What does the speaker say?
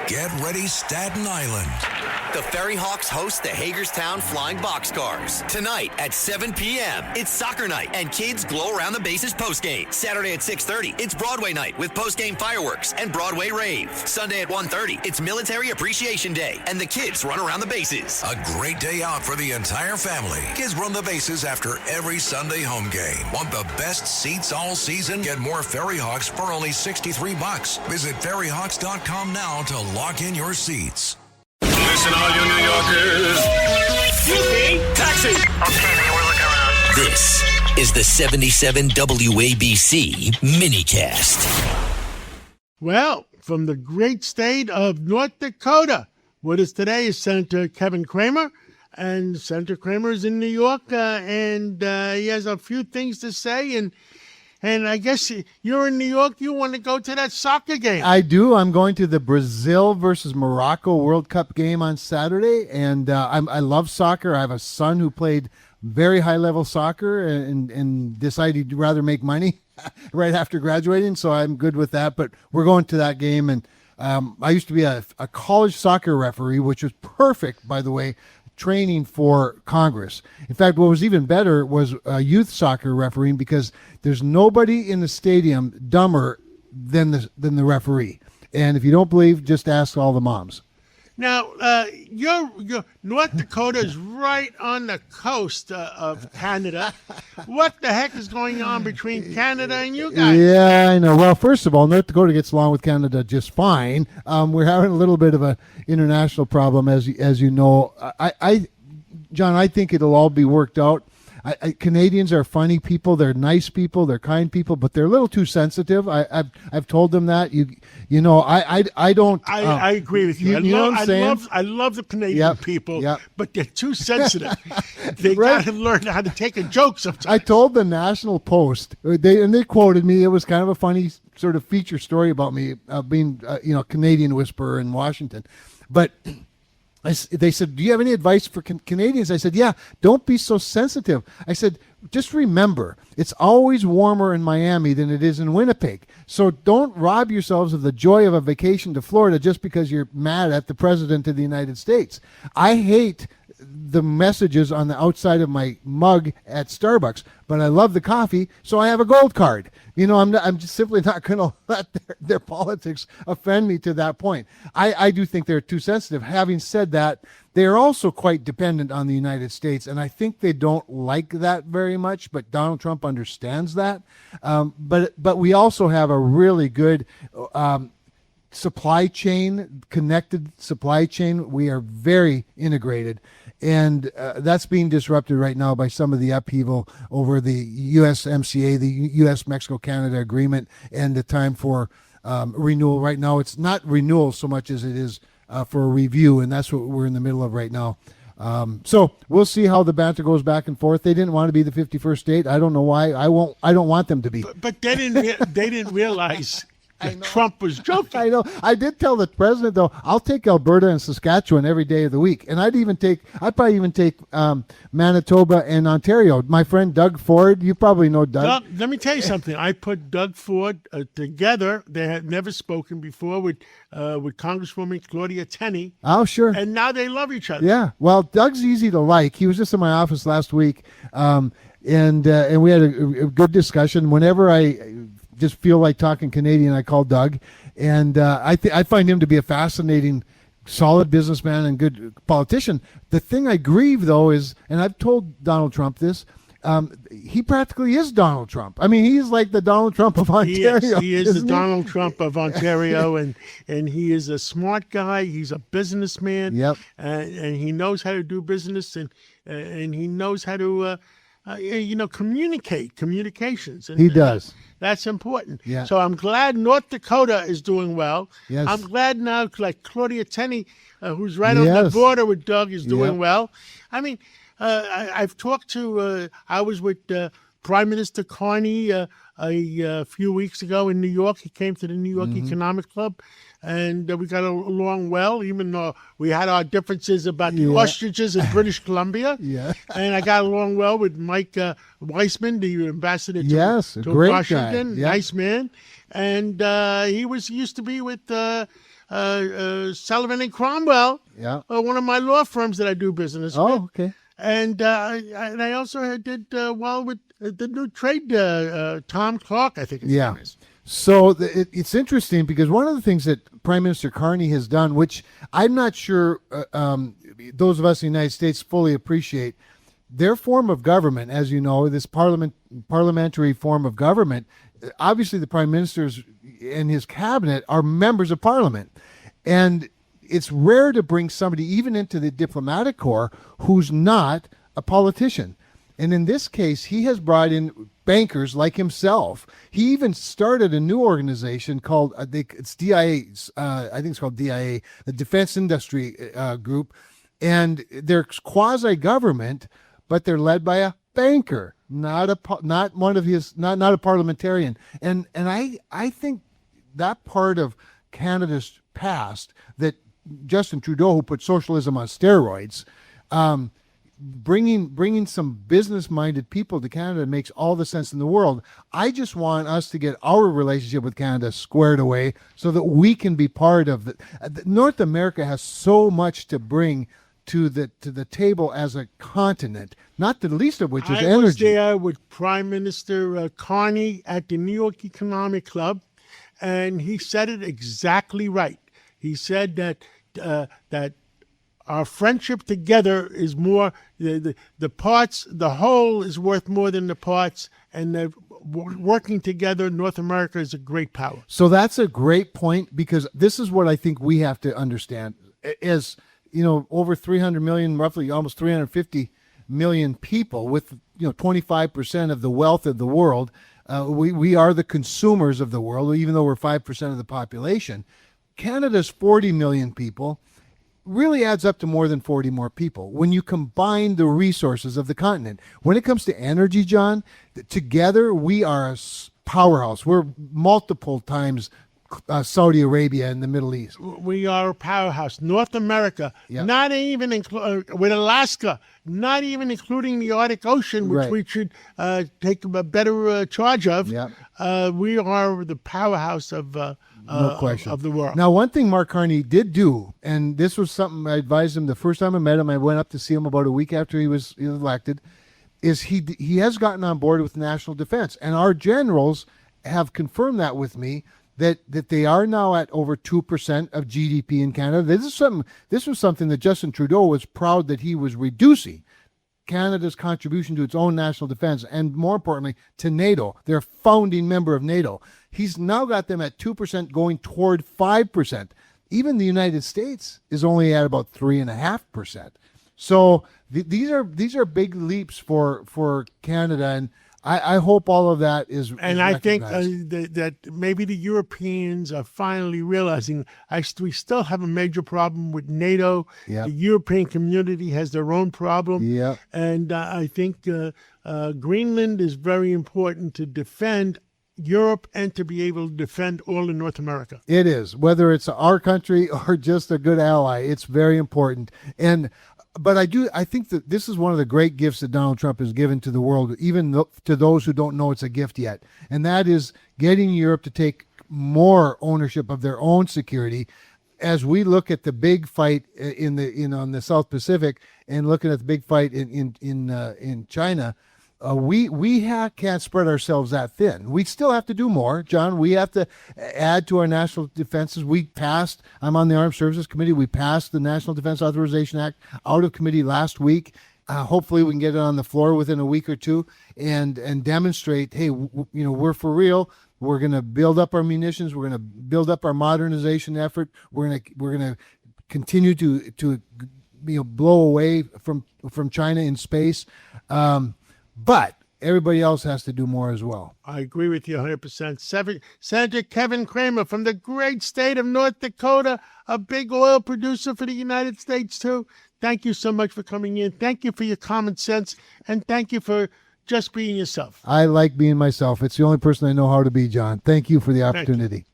Get ready, Staten Island. The Ferry Hawks host the Hagerstown Flying Boxcars. Tonight at 7 p.m., it's soccer night, and kids glow around the bases postgame. Saturday at 6:30, it's Broadway night with postgame fireworks and Broadway rave. Sunday at 1:30, it's Military Appreciation Day, and the kids run around the bases. A great day out for the entire family. Kids run the bases after every Sunday home game. Want the best seats all season? Get more Ferry Hawks for only $63. Visit ferryhawks.com now to lock in your seats. Listen, all you New Yorkers. Excuse me. Taxi. Okay, man, we're looking around. This is the 77 WABC minicast. Well, from the great state of North Dakota, with us today is Senator Kevin Cramer. And Senator Cramer is in New York, and he has a few things to say. And I guess you're in New York. You want to go to that soccer game. I do. I'm going to the Brazil versus Morocco World Cup game on Saturday, and I love soccer. I have a son who played very high-level soccer and decided he'd rather make money right after graduating, so I'm good with that. But we're going to that game, and I used to be a college soccer referee, which was perfect, by the way, training for Congress. In fact, what was even better was youth soccer refereeing, because there's nobody in the stadium dumber than the referee. And if you don't believe, just ask all the moms. Now, your North Dakota is right on the coast of Canada. What the heck is going on between Canada and you guys? Yeah, I know. Well, first of all, North Dakota gets along with Canada just fine. We're having a little bit of an international problem, as you know. John, I think it'll all be worked out. Canadians are funny people. They're nice people. They're kind people, but they're a little too sensitive. I've told them that. I don't. I agree with you. You know what I'm saying? I love the Canadian people, but they're too sensitive. They Right. got to learn how to take a joke sometimes. I told the National Post, they quoted me. It was kind of a funny sort of feature story about me being Canadian whisperer in Washington, but. They said, do you have any advice for Canadians? I said, yeah, don't be so sensitive. I said, just remember, it's always warmer in Miami than it is in Winnipeg. So don't rob yourselves of the joy of a vacation to Florida just because you're mad at the President of the United States. I hate the messages on the outside of my mug at Starbucks, but I love the coffee, so I have a gold card. I'm just simply not going to let their politics offend me to that point. I do think they're too sensitive. Having said that, they are also quite dependent on the United States, and I think they don't like that very much, but Donald Trump understands that. But we also have a really good supply chain, connected supply chain. We are very integrated. And that's being disrupted right now by some of the upheaval over the USMCA, the U.S.-Mexico-Canada agreement, and the time for renewal. Right now, it's not renewal so much as it is for a review, and that's what we're in the middle of right now. So we'll see how the banter goes back and forth. They didn't want to be the 51st state. I don't know why. I don't want them to be. But they didn't realize that Trump was joking. I know. I did tell the president, though, I'll take Alberta and Saskatchewan every day of the week. And I'd probably even take Manitoba and Ontario. My friend Doug Ford, you probably know Doug. Let me tell you something. I put Doug Ford together. They had never spoken before with Congresswoman Claudia Tenney. Oh, sure. And now they love each other. Yeah. Well, Doug's easy to like. He was just in my office last week, and we had a good discussion. Whenever I just feel like talking Canadian, I call Doug, and I find him to be a fascinating, solid businessman and good politician. The thing I grieve, though, is, and I've told Donald Trump this, he practically is Donald Trump. I mean, he's like the Donald Trump of Ontario. He is the Donald Trump of Ontario, and he is a smart guy. He's a businessman. Yep. And he knows how to do business, and he knows how to communications. And, he does. That's important. Yeah. So I'm glad North Dakota is doing well. Yes. I'm glad now, like Claudia Tenney, who's right on the border with Doug, is doing well. I mean, I've talked to, I was with Prime Minister Carney a few weeks ago in New York. He came to the New York Economic Club, and we got along well, even though we had our differences about the ostriches in British Columbia. Yeah. And I got along well with Mike Weissman, the ambassador to great Washington. Guy. Yep. Nice man. And he used to be with Sullivan and Cromwell, Yeah. one of my law firms that I do business with. Oh, okay. And I also did well with the new trade, Tom Clark, I think his name is. So it's interesting because one of the things that Prime Minister Carney has done, which I'm not sure those of us in the United States fully appreciate, their form of government, as you know, this parliamentary form of government, obviously the Prime Ministers and his cabinet are members of Parliament. And it's rare to bring somebody even into the diplomatic corps who's not a politician. And in this case, he has brought in bankers like himself. He even started a new organization called, it's DIA, I think it's called DIA, the Defense Industry Group. And they're quasi-government, but they're led by a banker, not a parliamentarian. And I think that part of Canada's past, that Justin Trudeau, who put socialism on steroids, bringing some business-minded people to Canada makes all the sense in the world. I just want us to get our relationship with Canada squared away so that we can be part of it. North America has so much to bring to the table as a continent, not the least of which is energy. I was there with Prime Minister Carney at the New York Economic Club, and he said it exactly right. He said that our friendship together is more, the parts, the whole is worth more than the parts, and that working together, North America is a great power. So that's a great point, because this is what I think we have to understand. As you know, over 300 million, roughly almost 350 million people with 25% of the wealth of the world. We are the consumers of the world, even though we're 5% of the population. Canada's 40 million people really adds up to more than 40 more people when you combine the resources of the continent. When it comes to energy, John, together we are a powerhouse. We're multiple times Saudi Arabia and the Middle East. We are a powerhouse. North America, not even with Alaska, not even including the Arctic Ocean, which we should take a better charge of. We are the powerhouse of no question. Of the world. Now, one thing Mark Carney did do, and this was something I advised him the first time I met him, I went up to see him about a week after he was elected, is he has gotten on board with national defense. And our generals have confirmed that with me, that they are now at over 2% of GDP in Canada. This was something that Justin Trudeau was proud that he was reducing. Canada's contribution to its own national defense, and more importantly, to NATO. They're a founding member of NATO. He's now got them at 2% going toward 5%. Even the United States is only at about 3.5%. So these are big leaps for Canada, and I hope all of that is and I think that maybe the Europeans are finally realizing we still have a major problem with NATO. The European community has their own problem. And I think Greenland is very important to defend Europe and to be able to defend all of North America. It is. Whether it's our country or just a good ally, it's very important. But I think that this is one of the great gifts that Donald Trump has given to the world, even to those who don't know it's a gift yet. And that is getting Europe to take more ownership of their own security. As we look at the big fight in the South Pacific and looking at the big fight in China, we can't spread ourselves that thin. We still have to do more, John. We have to add to our national defenses. I'm on the Armed Services Committee. We passed the National Defense Authorization Act out of committee last week. Hopefully we can get it on the floor within a week or two and demonstrate, hey, we're for real. We're going to build up our munitions. We're going to build up our modernization effort. We're going to continue to blow away from China in space. But everybody else has to do more as well. I agree with you 100%. Senator Kevin Cramer from the great state of North Dakota, a big oil producer for the United States, too. Thank you so much for coming in. Thank you for your common sense, and thank you for just being yourself. I like being myself. It's the only person I know how to be, John. Thank you for the opportunity.